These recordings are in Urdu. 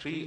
3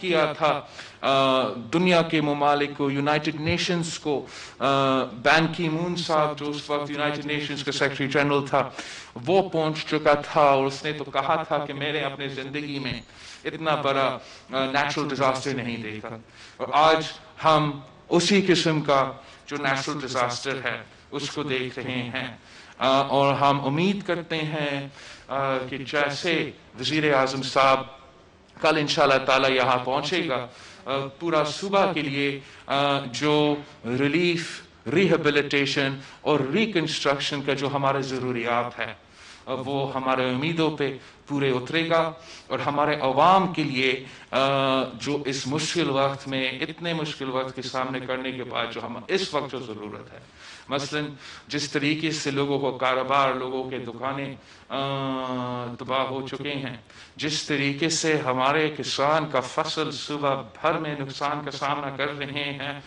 کیا تھا دنیا کے ممالک کو، یونائٹڈ نیشنز کو. بین کی مون صاحب جو اس وقت یونائٹڈ نیشنز کا سیکرٹری جنرل تھا وہ پہنچ چکا تھا اور اس نے تو کہا تھا کہ میں نے اپنے زندگی میں اتنا بڑا نیچرل ڈیزاسٹر نہیں دیکھا. اور آج ہم اسی قسم کا جو نیچرل ڈیزاسٹر ہے اس کو دیکھ رہے ہیں. اور ہم امید کرتے ہیں کہ جیسے وزیر اعظم صاحب کل انشاءاللہ تعالی یہاں پہنچے گا پورا صوبہ کے لیے جو ریلیف، ریہیبلیٹیشن اور ریکنسٹرکشن کا جو ہمارے ضروریات ہے وہ ہمارے امیدوں پہ پورے اترے گا. اور ہمارے عوام کے لیے جو اس مشکل وقت میں، اتنے مشکل وقت کے سامنے کرنے کے بعد جو ہم اس وقت جو ضرورت ہے، مثلا جس طریقے سے لوگوں کو کاروبار، لوگوں کے دکانیں تباہ ہو چکے ہیں، جس طریقے سے ہمارے کسان کا فصل صوبہ بھر میں نقصان کا سامنا کر رہے ہیں،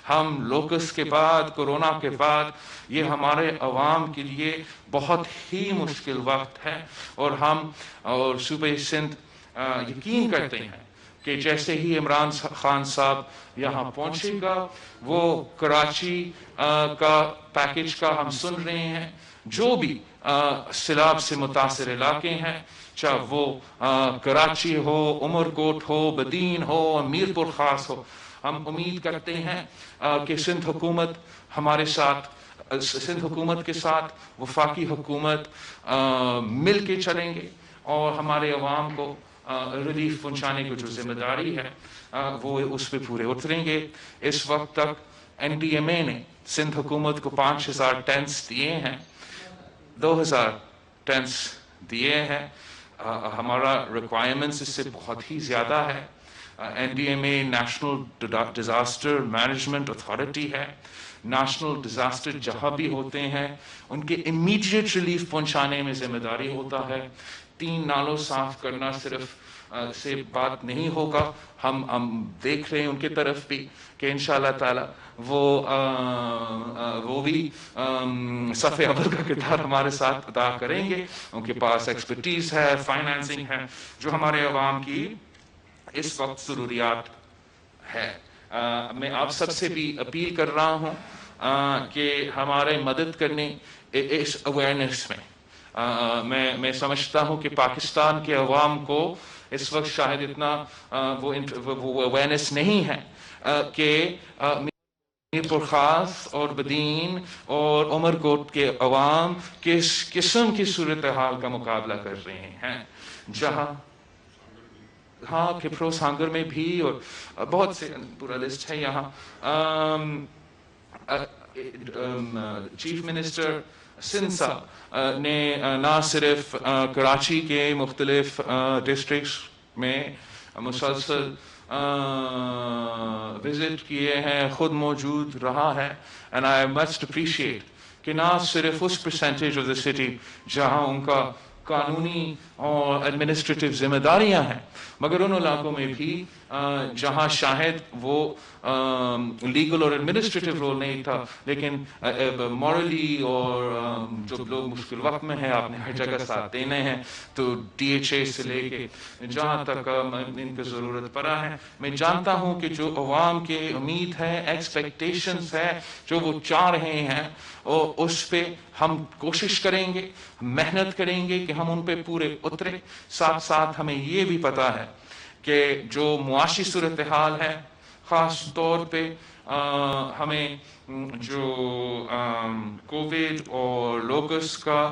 ہم لوکس کے بعد، کورونا کے بعد، یہ ہمارے عوام کے لیے بہت ہی مشکل وقت ہے. اور ہم اور صوبہ سندھ یقین کرتے ہیں کہ جیسے ہی عمران خان صاحب یہاں پہنچے گا، وہ کراچی کا پیکج کا ہم سن رہے ہیں، جو بھی سیلاب سے متاثر علاقے ہیں، چاہے وہ کراچی ہو، عمرکوٹ ہو، بدین ہو، میرپور خاص ہو، ہم امید کرتے ہیں کہ سندھ حکومت ہمارے ساتھ، سندھ حکومت کے ساتھ وفاقی حکومت مل کے چلیں گے اور ہمارے عوام کو ریلیف پہنچانے کی جو ذمہ داری ہے وہ اس پہ پورے اتریں گے. اس وقت تک NDMA نے سندھ حکومت کو 5000 ٹینٹس دیے ہیں، 2000 ٹینٹس دیے ہیں. ہمارا ریکوائرمنٹس اس سے بہت ہی زیادہ ہے. NDMA national disaster management authority ہے. نیشنل ڈیزاسٹر جہاں بھی ہوتے ہیں ان کے امیڈیٹ ریلیف پہنچانے میں ذمہ داری ہوتا ہے. 3 نالوں صاف کرنا صرف سے بات نہیں ہوگا. ہم دیکھ رہے ہیں ان کی طرف بھی کہ انشاءاللہ تعالی وہ بھی صف اول کا کردار ہمارے ساتھ ادا کریں گے. ان کے پاس ایکسپرٹیز ہے، فائنانسنگ ہے، جو ہمارے عوام کی اس وقت ضروریات ہے. میں آپ سب سے بھی اپیل کر رہا ہوں کہ ہمارے مدد کرنے اس اویئرنیس میں. میں سمجھتا ہوں کہ پاکستان کے عوام کو اس وقت شاید اتنا وہ اویئرنیس نہیں ہے کہ میرپور خاص اور بدین اور عمرکوٹ کے عوام کس قسم کی صورتحال کا مقابلہ کر رہے ہیں. جہاں ہاں کپروس ہانگر میں بھی اور بہت سے پورا لسٹ ہے یہاں. چیف منسٹر سندھ صاحب نے نہ صرف کراچی کے مختلف ڈسٹرکٹس میں مسلسل وزٹ کیے ہیں، خود موجود رہا ہے. اینڈ آئی مسٹ اپریشیٹ کہ نہ صرف اس پرسنٹیج آف دا سٹی جہاں ان کا قانونی اور ایڈمنسٹریٹو ذمہ داریاں ہیں، مگر ان علاقوں میں بھی جہاں شاید وہ لیگل اور ایڈمنسٹریٹو رول نہیں تھا لیکن مورلی اور جو لوگ مشکل وقت میں ہیں آپ نے ہر جگہ ساتھ دینے ہیں. تو DHA سے لے کے جہاں تک ان کی ضرورت پڑا ہے، میں جانتا ہوں کہ جو عوام کے امید ہے، ایکسپیکٹیشنز ہے، جو وہ چاہ رہے ہیں، اور اس پہ ہم کوشش کریں گے، محنت کریں گے کہ ہم ان پہ پورے اترے. ساتھ ساتھ ہمیں یہ بھی پتا ہے کہ جو معاشی صورتحال ہے، خاص طور پہ ہمیں جو کووڈ اور لوکس کا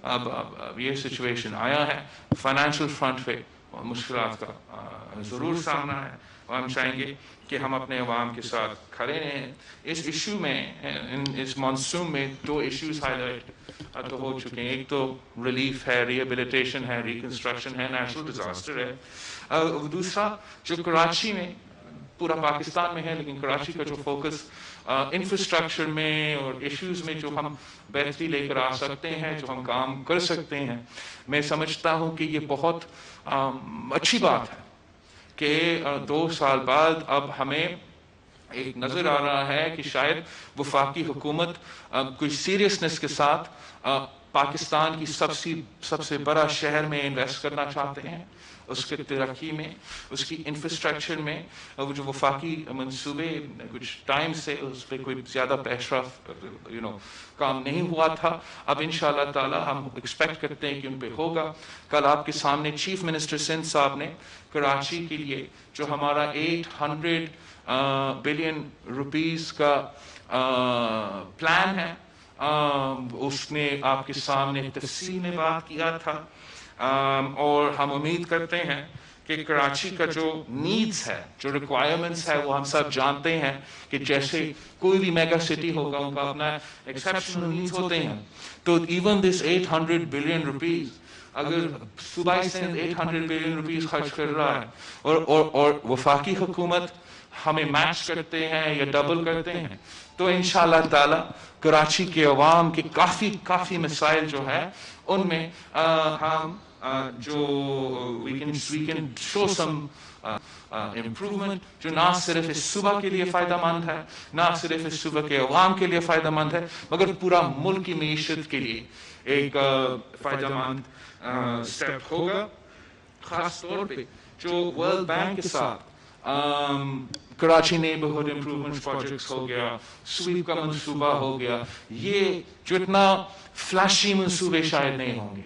اب یہ سچویشن آیا ہے، فائنینشیل فرنٹ پہ مشکلات کا ضرور سامنا ہے. اور ہم چاہیں گے کہ ہم اپنے عوام کے ساتھ کھڑے رہیں. اس ایشو میں، اس مانسون میں 2 ایشوز ہائی لائٹ تو ہو چکے ہیں. ایک تو ریلیف ہے، ریہیبلیٹیشن ہے، ریکنسٹرکشن ہے، نیچرل ڈیزاسٹر ہے. دوسرا جو کراچی میں، پورا پاکستان میں ہے لیکن کراچی کا جو فوکس انفراسٹرکچر میں اور ایشوز میں جو ہم بہتری لے کر آ سکتے ہیں، جو ہم کام کر سکتے ہیں، میں سمجھتا ہوں کہ یہ بہت اچھی بات ہے کہ 2 سال بعد اب ہمیں ایک نظر آ رہا ہے کہ شاید وفاقی حکومت کوئی سیریسنس کے ساتھ پاکستان کی سب سے بڑا شہر میں انویسٹ کرنا چاہتے ہیں، اس کے ترقی میں، اس کی انفراسٹرکچر میں. جو وفاقی منصوبے کچھ ٹائم سے اس پہ کوئی زیادہ پیش رفت کام نہیں ہوا تھا، اب انشاءاللہ تعالی ہم ایکسپیکٹ کرتے ہیں کہ ان پہ ہوگا. کل آپ کے سامنے چیف منسٹر سندھ صاحب نے کراچی کے لیے جو ہمارا 800 بلین روپیز کا پلان ہے، اس نے آپ کے سامنے تفصیل میں بات کیا تھا. اور ہم امید کرتے ہیں کہ کراچی کا جو نیڈز ہے، جو ریکوائرمنٹس ہے، وہ ہم سب جانتے ہیں کہ جیسے کوئی بھی میگا سٹی ہوگا ان کا اپنا ایکسیپشنل نیڈز ہوتے ہیں. تو ایون دس 800 بلین روپیز، اگر صوبائی سندھ 800 بلین روپیز خرچ کر رہا ہے اور وفاقی حکومت ہمیں میچ کرتے ہیں یا ڈبل کرتے ہیں، تو انشاءاللہ تعالی کراچی کے عوام کے کافی مسائل جو ہے ان میں ہم جو we can show some improvement، جو نہ صرف اس صوبہ کے لیے فائدہ مند ہے، نہ صرف اس صوبہ کے عوام کے لیے فائدہ مند ہے، مگر پورا ملک کی معیشت کے لیے ایک فائدہ مند سٹیپ ہوگا. خاص طور پہ جو ورلڈ بینک کے ساتھ کراچی نیبرہڈ امپروومنٹ پروجیکٹس ہو گیا، سویپ کا منصوبہ ہو گیا، یہ جو اتنا فلیشی منصوبے شاید نہیں ہوں گے،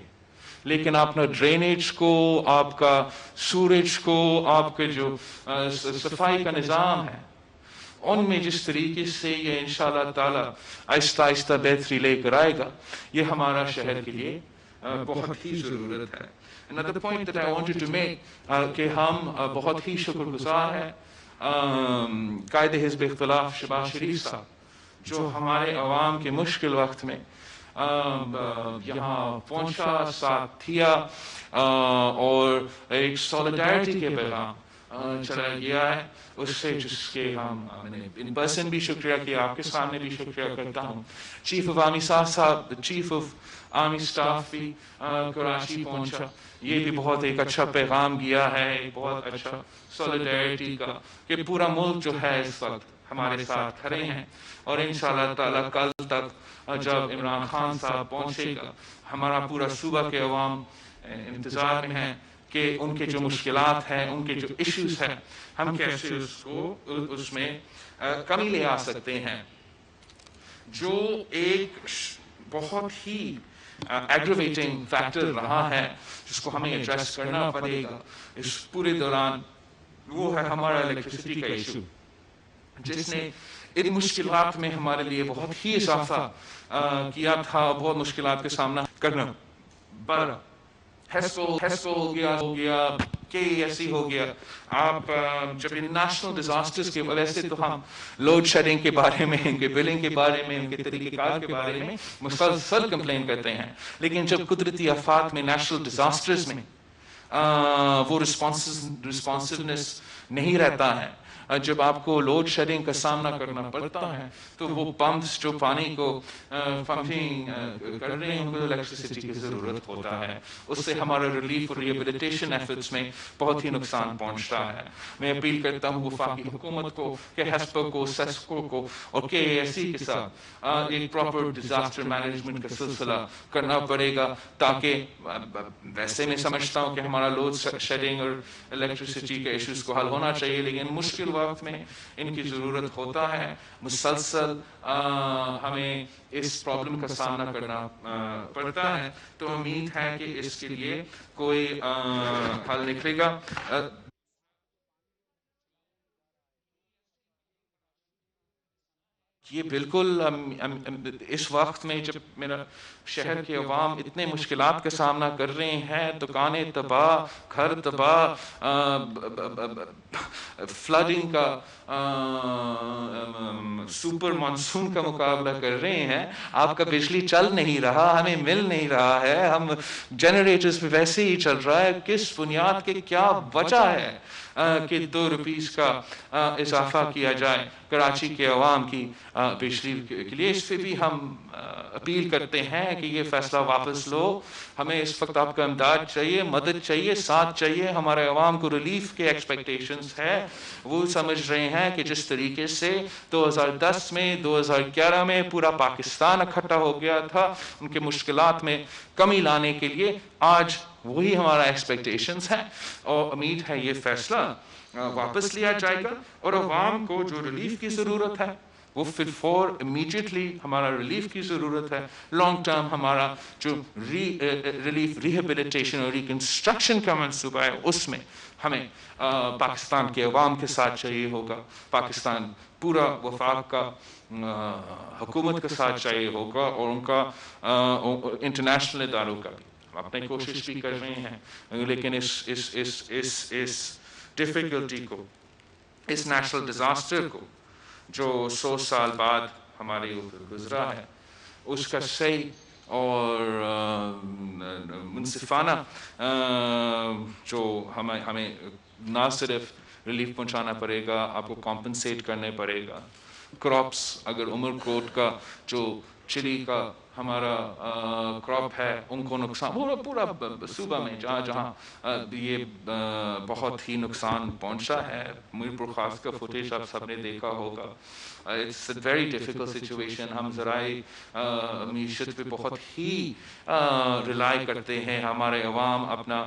لیکن آپ نے ڈرینیج کو، آپ کا سورج کو، آپ کے جو صفائی کا نظام ہے، ان میں جس طریقے سے یہ انشاءاللہ تعالی آہستہ آہستہ بہتری لے کر آئے گا، یہ ہمارا شہر کے لیے بہت ہی ضرورت ہے. Another point that I wanted to make کہ ہم بہت ہی شکر گزار ہیں قائد حزب اختلاف شہباز شریف صاحب، جو ہمارے عوام کے مشکل وقت میں یہاں پہنچا، ساتھ دیا اور ایک سولیڈیرٹی کے پیغام چلا گیا ہے. اس سے جس کے ہم ان پرسن بھی شکریہ کیا، آپ کے سامنے بھی شکریہ کرتا ہوں. چیف آف آرمی صاحب، چیف آف آرمی اسٹاف بھی کراچی پہنچا، یہ بھی بہت ایک اچھا پیغام گیا ہے، ایک بہت اچھا سولیڈیرٹی کا، کہ پورا ملک جو ہے اس وقت ہمارے ساتھ کھڑے ہیں. اور انشاءاللہ تعالی کل تک جب عمران خان صاحب پہنچے گا، ہمارا پورا صوبہ کے عوام انتظار میں ہیں کہ ان کے جو مشکلات ہیں، ان کے جو ایشوز ہیں، ہم کیسے اس میں کمی لے آ سکتے ہیں. جو ایک بہت ہی ایگریویٹنگ فیکٹر رہا ہے جس کو ہمیں ایڈریس کرنا پڑے گا اس پورے دوران، وہ ہے ہمارا الیکٹریسٹی کا ایشو، جس نے ان مشکلات میں ہمارے لیے بہت ہی اضافہ کیا تھا، بہت مشکلات کا سامنا کرنا پڑا. ہیسکو ہو گیا KESE ہو گیا. آپ جب ان نیشنل ڈیزاسٹرز کے وجہ سے، تو ہم لوڈ شیڈنگ کے بارے میں، ان کے بلنگ کے بارے میں، ان کے طریقہ کار کے بارے میں مسلسل کمپلین کرتے ہیں، لیکن جب قدرتی آفات میں، نیشنل ڈیزاسٹرز میں وہ رسپانسونیس نہیں رہتا ہے، جب آپ کو لوڈ شیڈنگ کا سامنا کرنا پڑتا ہے، تو وہ پمپس جو پانی کو پمپنگ کر رہے ہیں، ان کو الیکٹریسٹی کی ضرورت ہوتا ہے. اس سے ہمارا ریلیف اور ریہیبلیٹیشن ایفرٹس میں بہت ہی نقصان پہنچتا ہے. میں اپیل کرتا ہوں وفاقی حکومت کو کہ ہیسپو کو، سیسکو کو اور KESE کے ساتھ ایک پراپر ڈیزاسٹر مینجمنٹ کا سلسلہ کرنا پڑے گا، تاکہ ویسے میں سمجھتا ہوں کہ ہمارا لوڈ شیڈنگ اور الیکٹریسٹی کے ایشوز کو حل ہونا چاہیے، لیکن مشکل وقت میں ان کی ضرورت ہوتا ہے. مسلسل ہمیں اس پرابلم کا سامنا کرنا پڑتا ہے. تو امید ہے کہ اس کے لیے کوئی حل نکلے گا. یہ بالکل اس وقت میں جب میرا شہر کے عوام اتنے مشکلات کا سامنا کر رہے ہیں، دکانیں تباہ، گھر تباہ، فلڈنگ کا سپر مانسون کا مقابلہ کر رہے ہیں، آپ کا بجلی چل نہیں رہا، ہمیں مل نہیں رہا ہے، ہم جنریٹرز پہ ویسے ہی چل رہا ہے. کس بنیاد کے کیا وجہ ہے کہ 2 روپیز کا اضافہ کیا جائے کراچی کے عوام کی پیشری کے لیے اس پہ بھی ہم اپیل کرتے ہیں کہ یہ فیصلہ واپس لو. ہمیں اس وقت آپ کا امداد چاہیے, مدد چاہیے, ساتھ چاہیے. ہمارے عوام کو ریلیف کے ایکسپیکٹیشنز ہے. وہ سمجھ رہے ہیں کہ جس طریقے سے 2010 میں 2011 میں پورا پاکستان اکٹھا ہو گیا تھا ان کے مشکلات میں کمی لانے کے لیے, آج وہی ہمارا ایکسپیکٹیشنز ہے. اور امید ہے یہ فیصلہ واپس لیا جائے گا اور عوام کو جو ریلیف کی ضرورت ہے وہ فور امیڈیٹلی ہمارا ریلیف کی ضرورت ہے. لانگ ٹرم ہمارا جو ریلیف ریہیبلیٹیشن اور ریکنسٹرکشن کا منصوبہ ہے اس میں ہمیں پاکستان کے عوام کے ساتھ چاہیے ہوگا, پاکستان پورا وفاق کا حکومت کے ساتھ چاہیے ہوگا, اور ان کا انٹرنیشنل اداروں کا بھی. ہم اپنی کوشش بھی کر رہے ہیں, لیکن اس ڈیفیکلٹی کو, اس نیشنل ڈیزاسٹر کو جو 100 سال بعد ہمارے اوپر گزرا ہے, اس کا صحیح اور منصفانہ جو ہمیں نہ صرف ریلیف پہنچانا پڑے گا, آپ کو کمپنسیٹ کرنے پڑے گا. کراپس اگر عمر کوٹ کا جو چلی کا ہمارا کراپ ہے ان کو نقصان, پورا صوبہ میں جہاں جہاں یہ بہت ہی نقصان پہنچا ہے. میرپور خاص کا فوٹیج آپ سب نے دیکھا ہوگا. It's a very difficult situation. ہم ذرائع معیشت پہ بہت ہی ریلائی کرتے ہیں, ہمارے عوام اپنا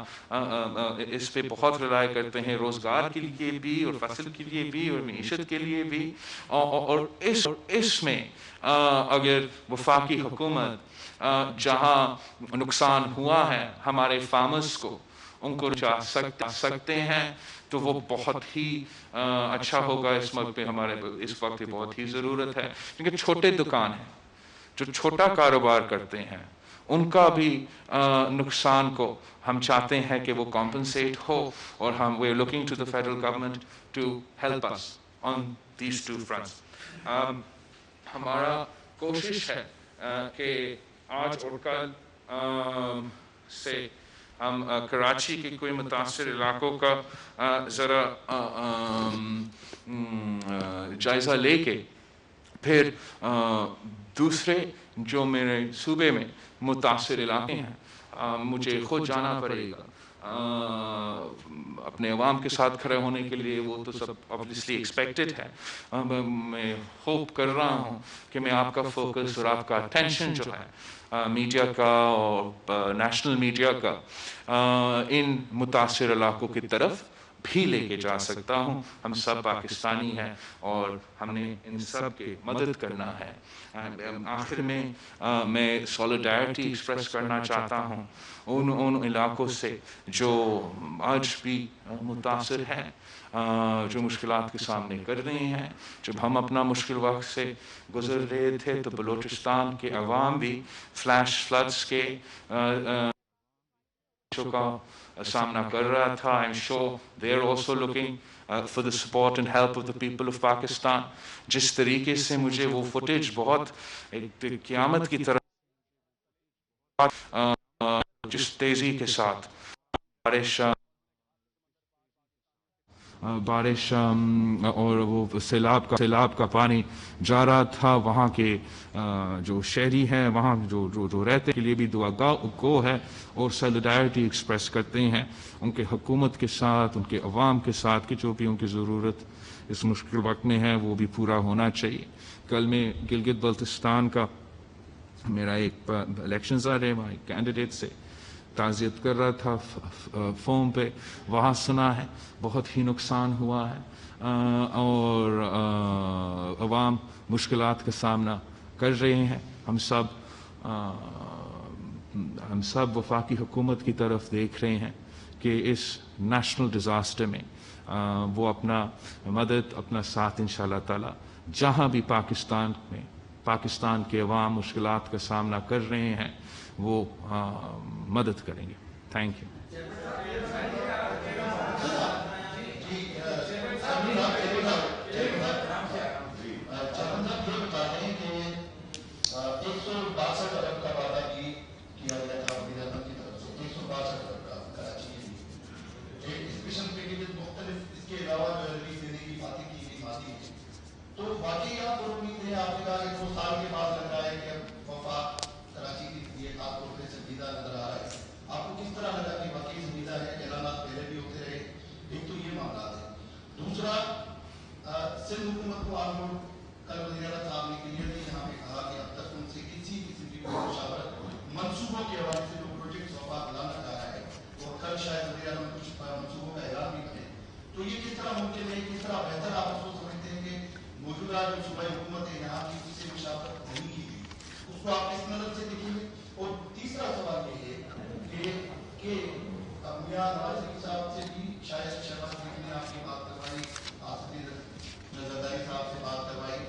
اس پہ بہت ریلائی کرتے ہیں, روزگار کے لیے بھی اور فصل کے لیے بھی اور معیشت کے لیے بھی. اور اس میں اگر وفاقی حکومت جہاں نقصان ہوا ہے ہمارے فارمرز کو ان کو بچا سکتے ہیں تو وہ بہت ہی اچھا ہوگا. اس وقت پہ ہمارے اس وقت بہت ہی ضرورت ہے, کیونکہ چھوٹے دکان ہیں جو چھوٹا کاروبار کرتے ہیں ان کا بھی نقصان کو ہم چاہتے ہیں کہ وہ کمپنسیٹ ہو, اور ہم we are looking to the federal government to help us on these two fronts. ہمارا کوشش ہے کہ آج اور کل سے ہم کراچی کے کوئی متاثر علاقوں کا ذرا جائزہ لے کے پھر دوسرے جو میرے صوبے میں متاثر علاقے ہیں مجھے خود جانا پڑے گا اپنے عوام کے ساتھ کھڑے ہونے کے لیے. وہ تو سب obviously expected ہے. میں ہوپ کر رہا ہوں کہ میں آپ کا فوکس اور آپ کا اٹینشن جو ہے میڈیا کا اور نیشنل میڈیا کا ان متاثر علاقوں کی طرف بھی لے کے جا سکتا ہوں. ہم سب پاکستانی ہیں اور ہم نے ان سب کی مدد کرنا ہے. آخر میں میں سولیڈیرٹی ایکسپریس کرنا چاہتا ہوں ان علاقوں سے جو آج بھی متاثر ہیں, جو مشکلات کے سامنے کر رہے ہیں. جب ہم اپنا مشکل وقت سے گزر رہے تھے تو بلوچستان کے عوام بھی فلیش فلڈز کے کا سامنا کر رہا تھا. I'm sure they are also looking for the support and help of the people of Pakistan. جس طریقے سے مجھے وہ فوٹیج بہت ایک قیامت کی طرح, جس تیزی کے ساتھ بارش اور وہ سیلاب کا پانی جا رہا تھا, وہاں کے جو شہری ہیں وہاں جو رہتے کے لیے بھی دعا گو ہے اور سولیڈیرٹی ایکسپریس کرتے ہیں ان کے حکومت کے ساتھ, ان کے عوام کے ساتھ کہ جو بھی ان کی ضرورت اس مشکل وقت میں ہے وہ بھی پورا ہونا چاہیے. کل میں گلگت بلتستان کا میرا ایک الیکشنز آ رہے, وہاں ایک کینڈیڈیٹ سے تعزیت کر رہا تھا فون پہ. وہاں سنا ہے بہت ہی نقصان ہوا ہے اور عوام مشکلات کا سامنا کر رہے ہیں. ہم سب وفاقی حکومت کی طرف دیکھ رہے ہیں کہ اس نیشنل ڈیزاسٹر میں وہ اپنا مدد, اپنا ساتھ انشاءاللہ تعالی جہاں بھی پاکستان کے عوام مشکلات کا سامنا کر رہے ہیں وہ مدد کریں گے. Thank you. تو باقی آپ یہ آپ نے کہا کہ 2 سال کے بعد لگ رہا ہے کہ اب وفاق کراچی کی یہ آپ کو پھر سنجیدہ نظر آ رہا ہے. آپ کو کس طرح لگا کہ واقعی سنجیدہ ہے؟ اعلانات پہلے بھی ہوتے رہے. ایک تو یہ معاملات ہے. دوسرا, سندھ حکومت کو آپ لوگ کل وزیر اعلیٰ صاحب نے کلیئرلی یہاں پہ کہا کہ اب تک ان سے کسی قسم کی کوئی مشاورت منصوبوں کے حوالے سے جو پروجیکٹ وفاق لانا چاہ رہا ہے, اور کل شاید وزیر اعلیٰ کچھ منصوبوں کا اعلان بھی کریں. تو یہ کس طرح ممکن ہے, کس طرح بہتر آپ اس کو سمجھتے ہیں کہ موجودہ جو صوبائی حکومت ہے یہاں کی اس سے مشاورت نہیں کی گئی, اس کو آپ کس نظر سے دیکھیں گے؟ اور تیسرا سوال یہ ہے کہ میاں نواز شریف صاحب سے بھی شاید شہباز شریف نے آپ کی بات کروائی, آصف زرداری صاحب سے بات کروائی,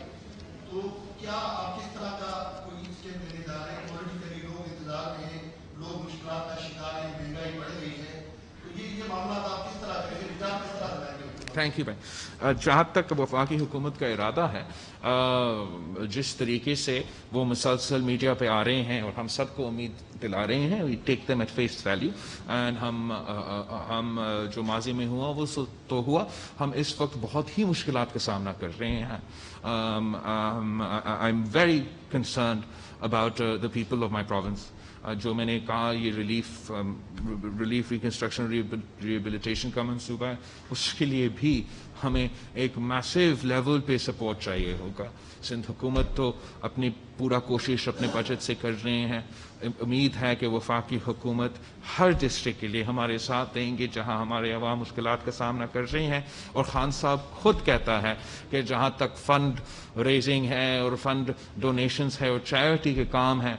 تو کیا آپ کس طرح کا کوئی اسٹیپ لینے جا رہے ہیں؟ پولیٹیکلی لوگ انتظار میں ہیں, لوگ مشکلات کا شکار ہیں, مہنگائی بڑھ گئی ہے, تو یہ معاملات آپ کس طرح کریں گے, ریٹارن کس طرح لگائیں گے؟ تھینک یو بھائی. جہاں تک وفاقی حکومت کا ارادہ ہے, جس طریقے سے وہ مسلسل میڈیا پہ آ رہے ہیں اور ہم سب کو امید دلا رہے ہیں, we take them at face value, and ہم جو ماضی میں ہوا وہ تو ہوا. ہم اس وقت بہت ہی مشکلات کا سامنا کر رہے ہیں. I am very concerned about the people of my province. جو میں نے کہا یہ ریلیف ریکنسٹرکشن ریہیبلیٹیشن کا منصوبہ ہے, اس کے لیے بھی ہمیں ایک میسیو لیول پہ سپورٹ چاہیے ہوگا. سندھ حکومت تو اپنی پورا کوشش اپنے بجٹ سے کر رہے ہیں. امید ہے کہ وفاقی حکومت ہر ڈسٹرکٹ کے لیے ہمارے ساتھ دیں گے جہاں ہمارے عوام مشکلات کا سامنا کر رہے ہیں. اور خان صاحب خود کہتا ہے کہ جہاں تک فنڈ ریزنگ ہے اور فنڈ ڈونیشنز ہے اور چیریٹی کے کام ہیں,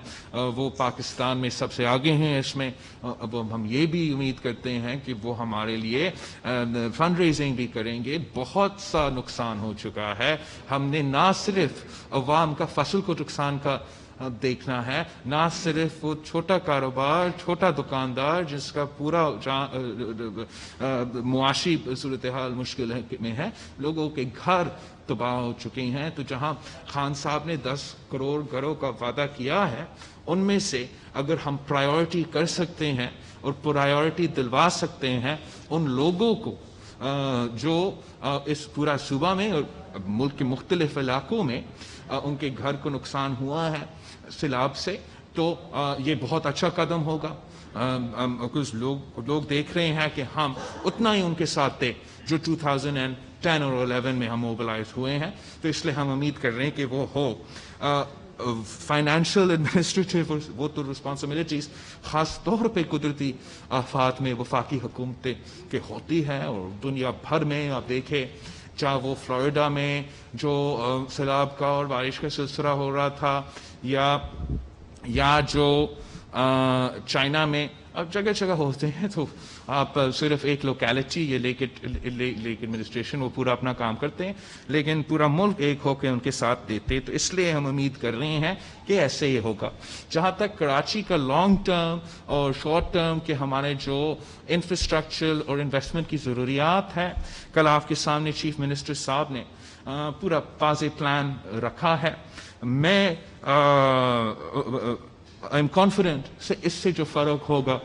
وہ پاکستان میں سب سے آگے ہیں اس میں. اب ہم یہ بھی امید کرتے ہیں کہ وہ ہمارے لیے فنڈ ریزنگ بھی کریں گے. بہت سا نقصان ہو چکا ہے. ہم نے نہ صرف عوام کا فصل کو نقصان کا دیکھنا ہے, نہ صرف وہ چھوٹا کاروبار, چھوٹا دکاندار جس کا پورا معاشی صورتحال مشکل میں ہے, لوگوں کے گھر تباہ ہو چکے ہیں. تو جہاں خان صاحب نے 10 کروڑ گھروں کا وعدہ کیا ہے, ان میں سے اگر ہم پرائیورٹی کر سکتے ہیں اور پرائیورٹی دلوا سکتے ہیں ان لوگوں کو جو اس پورا صوبہ میں اور ملک کے مختلف علاقوں میں ان کے گھر کو نقصان ہوا ہے سیلاب سے, تو یہ بہت اچھا قدم ہوگا. کچھ لوگ دیکھ رہے ہیں کہ ہم اتنا ہی ان کے ساتھ تھے جو 2010 اور 11 میں ہم موبلائز ہوئے ہیں. تو اس لیے ہم امید کر رہے ہیں کہ وہ ہو. فائنینشیل ایڈمنسٹریٹو وہ تو رسپانسبلٹیز خاص طور پہ قدرتی آفات میں وفاقی حکومتیں کے ہوتی ہے, اور دنیا بھر میں آپ دیکھیں چاہے وہ فلوریڈا میں جو سیلاب کا اور بارش کا سلسلہ ہو رہا تھا, یا جو چائنا میں اب جگہ جگہ ہوتے ہیں, تو آپ صرف ایک لوکیلٹی یہ لیک ایڈمنسٹریشن وہ پورا اپنا کام کرتے ہیں, لیکن پورا ملک ایک ہو کے ان کے ساتھ دیتے. تو اس لیے ہم امید کر رہے ہیں کہ ایسے ہی ہوگا. جہاں تک کراچی کا لانگ ٹرم اور شارٹ ٹرم کے ہمارے جو انفراسٹرکچر اور انویسٹمنٹ کی ضروریات ہیں, کل آپ کے سامنے چیف منسٹر صاحب نے پورا واضح پلان رکھا ہے. میں آئی ایم کانفیڈنٹ اس سے جو فرق ہوگا,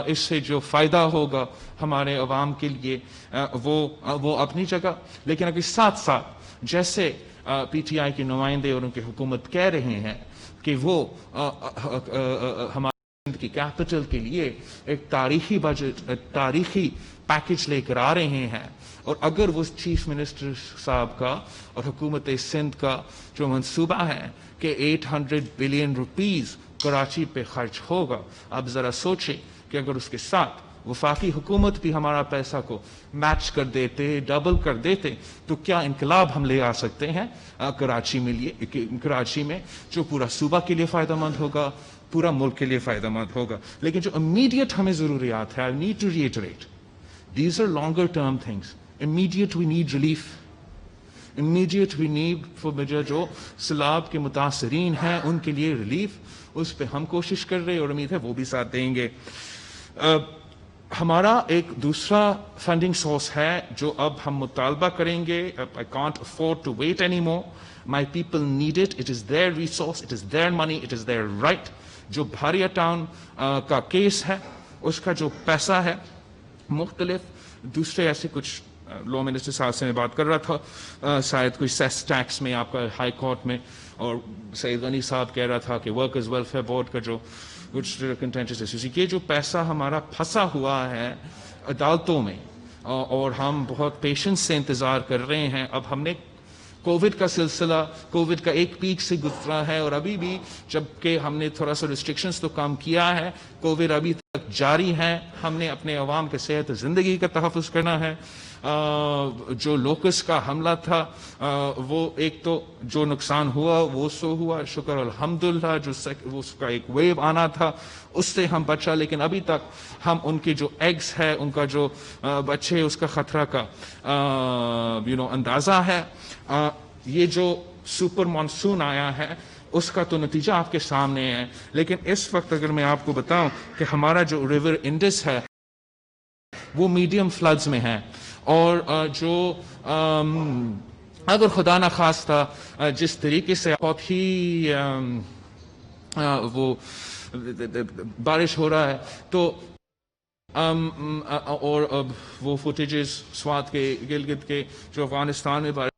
اس سے جو فائدہ ہوگا ہمارے عوام کے لیے وہ اپنی جگہ, لیکن اگر ساتھ ساتھ جیسے پی ٹی آئی کے نمائندے اور ان کی حکومت کہہ رہے ہیں کہ وہ ہمارے کی کیپٹل کے لیے ایک تاریخی بجٹ, تاریخی پیکج لے کر آ رہے ہیں, اور اگر وہ چیف منسٹر صاحب کا اور حکومت سندھ کا جو منصوبہ ہے کہ 800 بلین روپیز کراچی پہ خرچ ہوگا, آپ ذرا سوچیں کہ اگر اس کے ساتھ وفاقی حکومت بھی ہمارا پیسہ کو میچ کر دیتے, ڈبل کر دیتے, تو کیا انقلاب ہم لے آ سکتے ہیں کراچی میں, جو پورا صوبہ کے لیے فائدہ مند ہوگا, پورا ملک کے لیے فائدہ مند ہوگا. لیکن جو امیڈیٹ ہمیں ضروریات ہے, I need to reiterate, these are longer term things. Immediate we need relief. Immediate we need for جو سیلاب کے متاثرین ہیں ان کے لیے ریلیف, اس پہ ہم کوشش کر رہے ہیں اور امید ہے وہ بھی ساتھ دیں گے. ہمارا ایک دوسرا فنڈنگ سورس ہے جو اب ہم مطالبہ کریں گے. I can't afford to wait anymore. My people need it. It is their resource. It is their money. It is their right. جو بھاریا ٹاؤن کا کیس ہے, اس کا جو پیسہ ہے, مختلف دوسرے ایسے کچھ لا منسٹر صاحب سے میں بات کر رہا تھا شاید کوئی سیس ٹیکس میں آپ کا ہائی کورٹ میں, اور سعید غنی صاحب کہہ رہا تھا کہ ورکرز ویلفیئر بورڈ کا جو کچھ کنٹینٹس, یہ جو پیسہ ہمارا پھنسا ہوا ہے عدالتوں میں اور ہم بہت پیشنس سے انتظار کر رہے ہیں. اب ہم نے کووڈ کا سلسلہ, کووڈ کا ایک پیک سے گزرا ہے اور ابھی بھی جبکہ ہم نے تھوڑا سا ریسٹرکشنز تو کم کیا ہے, کووڈ ابھی تک جاری ہے. ہم نے اپنے عوام کے صحت زندگی کا تحفظ کرنا ہے. جو لوکس کا حملہ تھا وہ ایک تو جو نقصان ہوا وہ سو ہوا, شکر الحمدللہ. جو اس کا ایک ویو آنا تھا اس سے ہم بچا, لیکن ابھی تک ہم ان کے جو ایگز ہے, ان کا جو بچے, اس کا خطرہ کا اندازہ ہے. یہ جو سپر مانسون آیا ہے اس کا تو نتیجہ آپ کے سامنے ہے, لیکن اس وقت اگر میں آپ کو بتاؤں کہ ہمارا جو ریور انڈس ہے وہ میڈیم فلڈز میں ہے, اور جو اگر خدا نخواستہ جس طریقے سے بہت ہی وہ بارش ہو رہا ہے تو اور وہ فوٹیجز سوات کے, گلگت کے, جو افغانستان میں بارش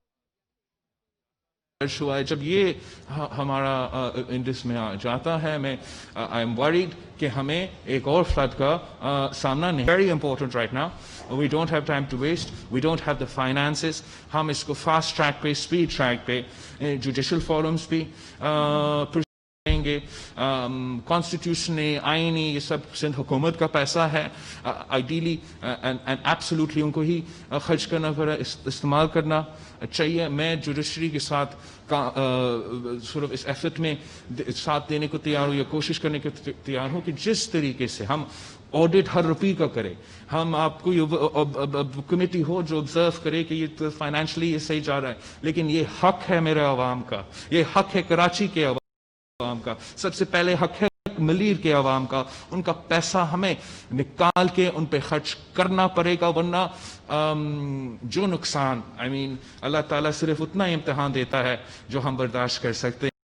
ہوا ہے, جب یہ ہمارا انڈس میں جاتا ہے, میں آئی ایم وریڈ کہ ہمیں ایک اور فلڈ کا سامنا نہیں. Very important right now, we don't have time to waste, we don't have the finances. ہم اس کو فاسٹ ٹریک پہ, اسپیڈ ٹریک پہ, جوڈیشل فورمز بھی کریں گے. کانسٹیٹیوشن, آئینی, یہ سب سندھ حکومت کا پیسہ ہے. آئیڈیلی اینڈ ایبسولوٹلی ان کو ہی خرچ کرنا, استعمال کرنا چاہیے. میں جوڈیشری کے ساتھ اس ایفرٹ میں ساتھ دینے کو تیار ہوں, یا کوشش کرنے کو تیار ہوں کہ جس طریقے سے ہم آڈٹ ہر روپی کا کرے, ہم آپ کو کمیٹی ہو جو آبزرو کرے کہ یہ فائنینشلی یہ صحیح جا رہا ہے, لیکن یہ حق ہے میرے عوام کا, یہ حق ہے کراچی کے عوام کا, سب سے پہلے حق ہے ملیر کے عوام کا. ان کا پیسہ ہمیں نکال کے ان پہ خرچ کرنا پڑے گا, ورنہ جو نقصان, اللہ تعالیٰ صرف اتنا امتحان دیتا ہے جو ہم برداشت کر سکتے ہیں.